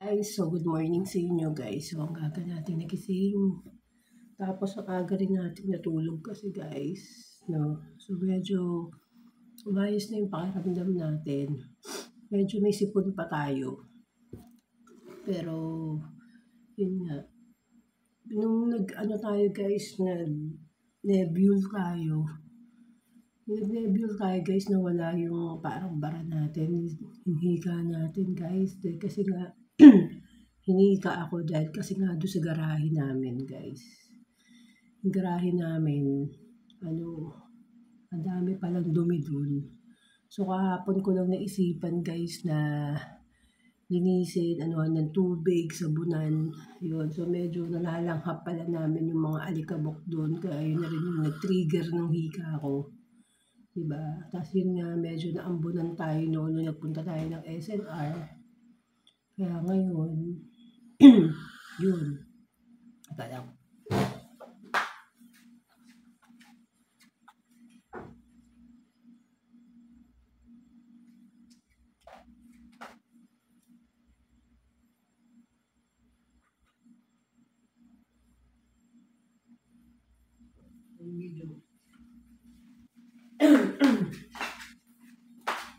Guys, so good morning sa inyo guys. So ang aga natin nagising. Tapos ang aga rin natin natulog kasi guys. No? So medyo umayos na yung pakiramdam natin. Medyo may sipon pa tayo. Pero yun nga. Nung nag-ano tayo guys, nag-nebule tayo. Nag-nebule tayo guys na wala yung parang bara natin. Yung higa natin guys. Kasi nga hinika ako dahil kasi nga doon sa garahe namin, guys. Yung garahe namin, ang dami palang dumi doon. So kahapon ko lang naisipan, guys, na linisin, ng tubig, sabunan, yun. So medyo nalalanghap pala namin yung mga alikabok doon, kaya yun na rin yung nag-trigger ng hika ko. Diba? Tapos yun nga, medyo naambunan tayo noon nung nagpunta tayo ng SNR. Kaya ngayon, yun. Teka lang.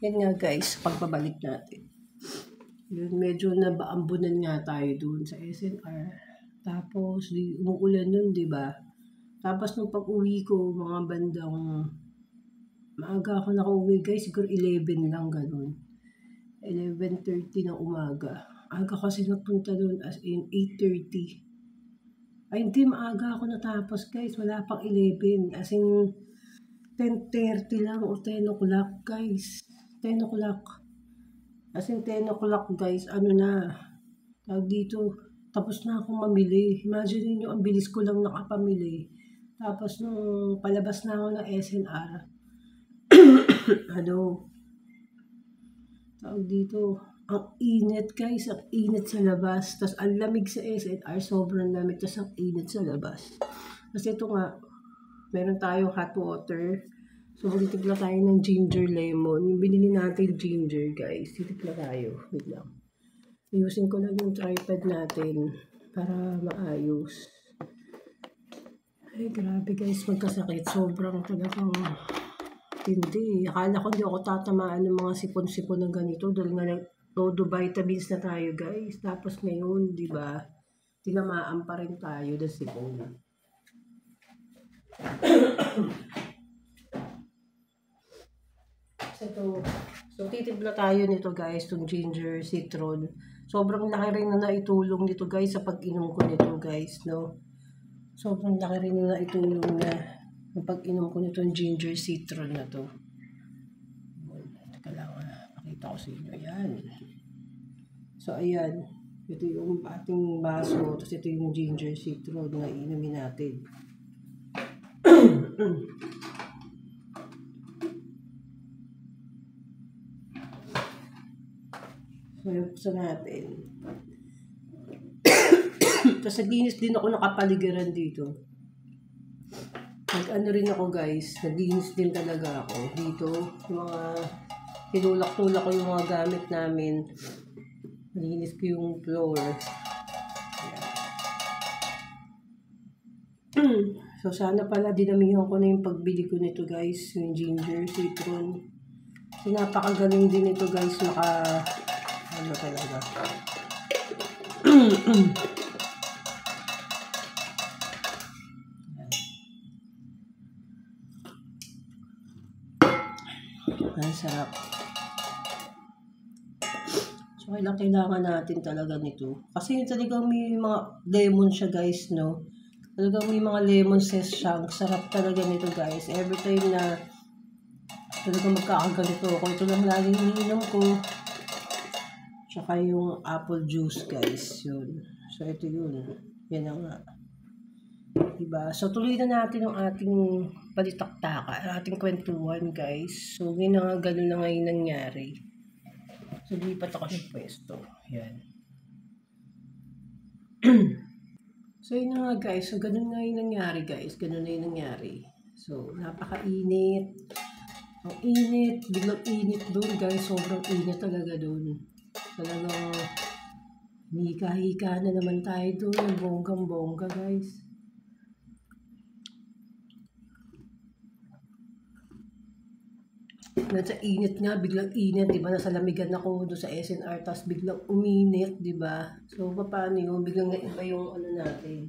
Yan nga guys, pagpabalik natin. Yun, medyo nabaambunan nga tayo dun sa SNR. Tapos, umuulan nun, di ba? Tapos, nung pag-uwi ko, mga bandang, maaga ako nakauwi guys, siguro 11 lang ganun. 11:30 ng umaga. Aga kasi napunta dun, as in 8:30. Ay, hindi, maaga ako natapos guys, wala pang 11. As in, 10:30 lang o 10 o'clock guys. 10 o'clock. As in 10 o'clock guys, tawag dito, tapos na akong mamili. Imagine niyo, ang bilis ko lang nakapamili. Tapos nung palabas na ako ng SNR, tawag dito, ang init guys, ang init sa labas. Tapos ang lamig sa SNR, sobrang lamig. Tapos ang init sa labas. Kasi ito nga, meron tayong hot water. So, magtitimpla tayo ng ginger lemon. Yung binili natin ginger, guys. Titimpla tayo. Wait lang. Ayusin ko lang yung tripod natin para maayos. Ay, grabe guys. Magkasakit. Sobrang talagang hindi. Akala ko hindi ako tatamaan ng mga sipon-sipon ng ganito. Dahil nga todo vitamins na tayo, guys. Tapos ngayon, di ba, tinamaan pa rin tayo ng sipon. So titimpla tayo nito guys, itong ginger, citron. Sobrang laki rin na naitulong nito guys sa pag-inom ko nito guys, no? Sobrang laki rin na naitulong na ng pag-inom ko nitong ginger, citron na to. Teka lang, pakita ko sa inyo. Ayan. So ayan, ito yung ating baso, tapos ito yung ginger, citron na inumin natin. So, buksan natin. Tapos naglinis din ako nakapaligiran dito. Nag-ano rin ako guys, naglinis din talaga ako dito. Yung mga tinulak-tulak ko yung mga gamit namin. Nalinis ko yung floor. So sana pala dinamihan ko na yung pagbili ko nito guys, yung ginger, citron. So napakagaling din ito guys, talaga. Ang sarap. So kailangan natin talaga nito. Kasi talagang may mga lemon siya guys, no? Talagang may mga lemon zest siya. Ang sarap talaga nito guys. Every time na talagang magkakaganito ako, ito lang laging iniinom ko. Tsaka yung apple juice guys, yun. So ito yun. Yan na nga. Diba? So tuloy na natin yung ating palitaktakan, ating kwentuhan guys. So ganun na ngayon nangyari. So lipat ako ng pwesto. Yan. So yun na nga guys. So ganun na yung nangyari guys. Ganun na yung nangyari. So napakainit. Ang init. Biglang init doon guys. Sobrang init talaga doon. Talagang Hika-hika na naman tayo doon. Bonggang-bongga, guys. Sa init nga, biglang init, di ba? Nasa lamigan ako doon sa SNR, tapos biglang uminit, di ba? So, paano yun? Biglang naiba yung ano natin.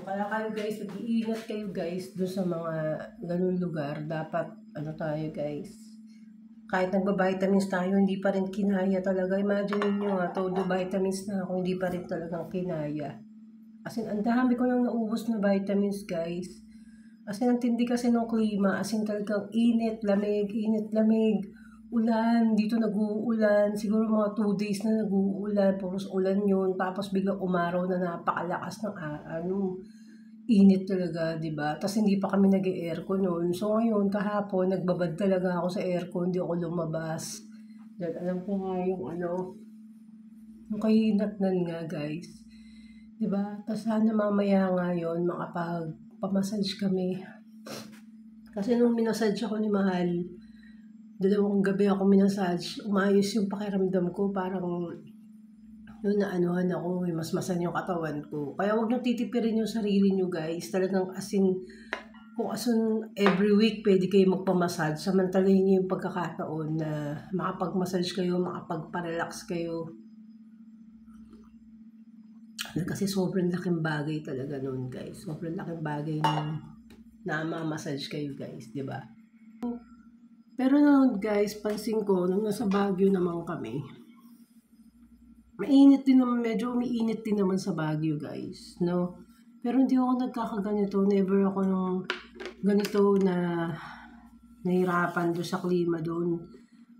Kaya kayo guys, mag-iingat kayo guys doon sa mga ganun lugar. Dapat, ano tayo guys, kahit nagba-vitamins tayo, hindi pa rin kinaya talaga. Imagine niyo todo vitamins na ako, hindi pa rin talagang kinaya. As in, ang dami ko nang naubos na vitamins, guys. As in, ang tindi kasi ng klima. As in, talagang init, lamig, ulan. Dito nag-uulan. Siguro mga 2 days na nag-uulan. Puros ulan yun. Tapos biglang umaraw na napakalakas ng init talaga, di ba? Tapos hindi pa kami nag-aircon noon. So ngayon, kahapon, nagbabad talaga ako sa aircon. Hindi ako lumabas. Dahil alam ko nga yung yung kahinatnan nga, guys. Diba? Tapos sana mamaya nga yun, makapag-pamassage kami. Kasi nung minasage ako ni Mahal, 2 gabi ako minasage, umayos yung pakiramdam ko, parang yun naanuhan ako, mas masan yung katawan ko. Kaya wag nyo titipirin yung sarili nyo guys, talagang kung asin every week pwede kayo magpamassage, samantalahin nyo yung pagkakataon na makapag-massage kayo, makapagpa-relax kayo. Kasi sobrang laking bagay talaga nun guys. Sobrang laking bagay nun na ma-massage kayo guys, di ba? Pero noon guys, pansin ko, nung nasa Baguio naman kami, mainit din naman, medyo umiinit din naman sa Baguio guys, no? Pero hindi ako nagkakaganito, never ako nung ganito na nahirapan doon sa klima doon.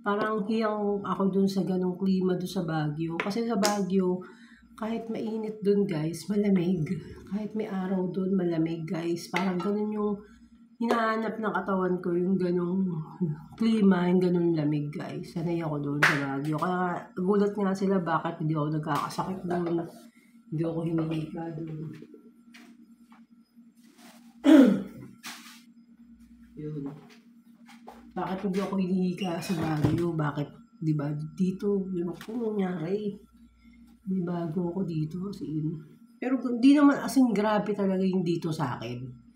Parang hiyang ako doon sa ganong klima doon sa Baguio. Kasi sa Baguio, kahit mainit dun guys, malamig. Kahit may araw dun, malamig guys. Parang ganun yung hinahanap ng katawan ko, yung ganung klima, yung ganun lamig guys. Sanay ako dun sa Baguio. Kaya gulat nga sila bakit hindi ako nagkakasakit dun. Hindi ako hinihika dun. Yun. Bakit hindi ako hinihika sa Baguio? Bakit, di ba, dito, yun ako nangyari. May bago ako dito as in. Pero hindi naman as in grabe talaga yung dito sa akin.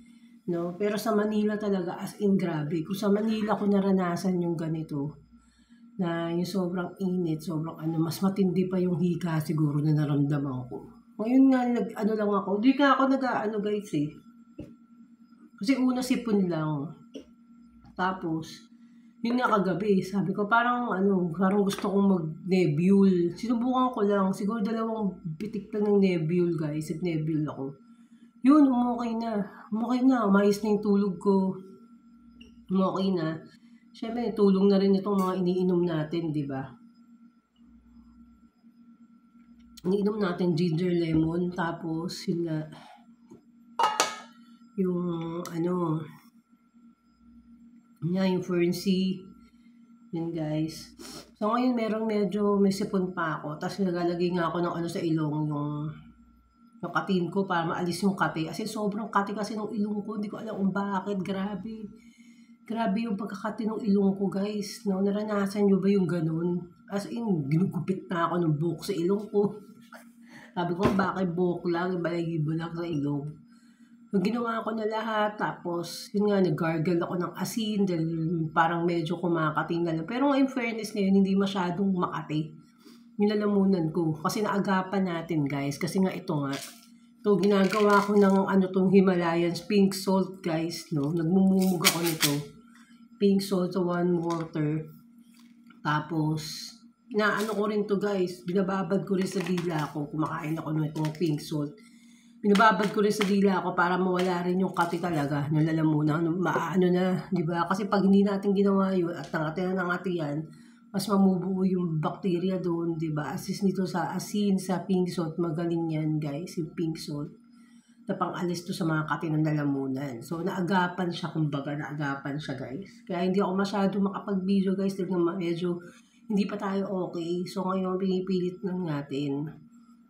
No? Pero sa Manila talaga as in grabe. Kung sa Manila ko naranasan yung ganito, na yung sobrang init, sobrang mas matindi pa yung hika siguro na naramdaman ko. Ngayon nga, lang ako. Hindi ka ako guys eh. Kasi una sipon lang. Tapos, yun nga kagabi, sabi ko parang gusto kong mag-nebule. Sinubukan ko lang, siguro 2 bitik lang ng nebule guys, nebule ako. Yun, umukay na, umayos na yung tulog ko. Umukay na. Siyempre, tulong na rin itong mga iniinom natin, di ba? Iniinom natin ginger lemon, tapos yun nga, yung yung Fernsea. Yun guys. So ngayon medyo may sipon pa ako. Tapos nagalagay nga ako ng sa ilong, yung katin ko para maalis yung kati. Kasi sobrang kati kasi ng ilong ko. Hindi ko alam kung bakit. Grabe. Grabe yung pagkakati ng ilong ko guys. No, naranasan nyo ba yung ganun? As in, ginugupit na ako ng buhok sa ilong ko. Sabi ko, bakit buhok lang? Balahibo lang sa ilong. Ginawa ko na lahat, tapos yun nga, nag-gargle ako ng asin dahil parang medyo kumakating na lang. Pero ngayon, fairness ngayon, hindi masyadong makati. Nilalamunan ko. Kasi naagapan natin, guys. Kasi nga ito nga. Ito, ginagawa ko ng tong Himalayan pink salt, guys. No? Nagmumumug ako nito. Pink salt sa 1 water. Tapos, ko rin to guys. Binababad ko rin sa dila ko. Kumakain ako nitong pink salt. Binababad ko rin sa dila ko para mawala rin yung kati talaga. Nalalamunan, di ba? Kasi pag hindi natin ginawa yun at nangati yan, mas mamubuo yung bacteria doon, di ba? Assist nito sa asin, sa pink salt, magaling yan guys, yung pink salt. Na pang-alis to sa mga kati ng lalamunan. So, naagapan siya, guys. Kaya hindi ako masyado makapag-video guys, dahil medyo hindi pa tayo okay. So, ngayon, pinipilit lang natin.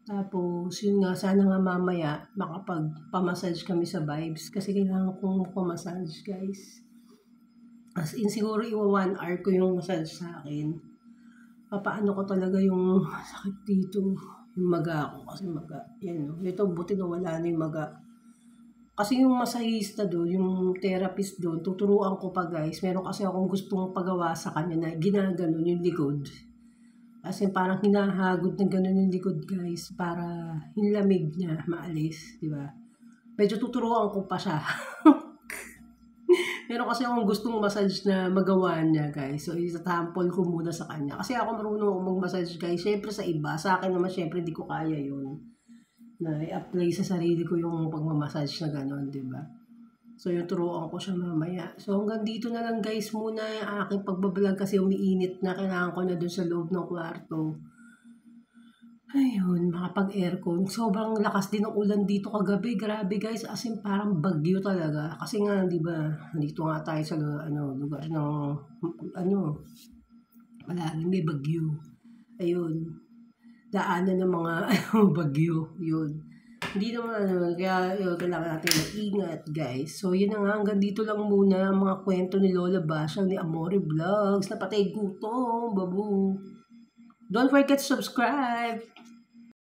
Tapos, yun nga, sana nga mamaya makapag-pamassage kami sa Vibes kasi kailangan kong pamassage, guys. As in, siguro 1 hour ko yung massage sa akin. Papaano ko talaga yung sakit dito. Yung maga ko kasi maga. Yan, no? Ito, buti na wala na yung maga. Kasi yung masahista doon, yung therapist doon, tuturuan ko pa guys. Meron kasi akong gustong pagawa sa kanya na ginaganon yung likod. As in, parang hinahagod na gano'n yung likod guys para yung lamig niya maalis, di ba? Medyo tuturuan ko pa siya. Meron kasi akong gustong massage na magawa niya, guys. So, isasample ko muna sa kanya. Kasi ako marunong ako mag-massage, guys. Siyempre sa iba. Sa akin naman, siyempre, di ko kaya yun. Na i-apply sa sarili ko yung pagmamassage na gano'n, di ba? So, yung turuan ko siya mamaya. So, hanggang dito na lang, guys, muna yung aking pagbablog kasi umiinit na. Kailangan ko na doon sa loob ng kwarto. Ayun, makapag-aircon. Sobrang lakas din ng ulan dito kagabi. Grabe guys, as in parang bagyo talaga. Kasi nga, di ba, dito nga tayo sa lugar ng, palaging may bagyo. Ayun, daanan ng mga bagyo. Yun. Hindi naman, kaya yun, kailangan natin mag-ingat guys. So, yun na nga, hanggang dito lang muna ang mga kwento ni Lola Basyang ni Amore Vlogs. Napatay gutom, babu. Don't forget to subscribe.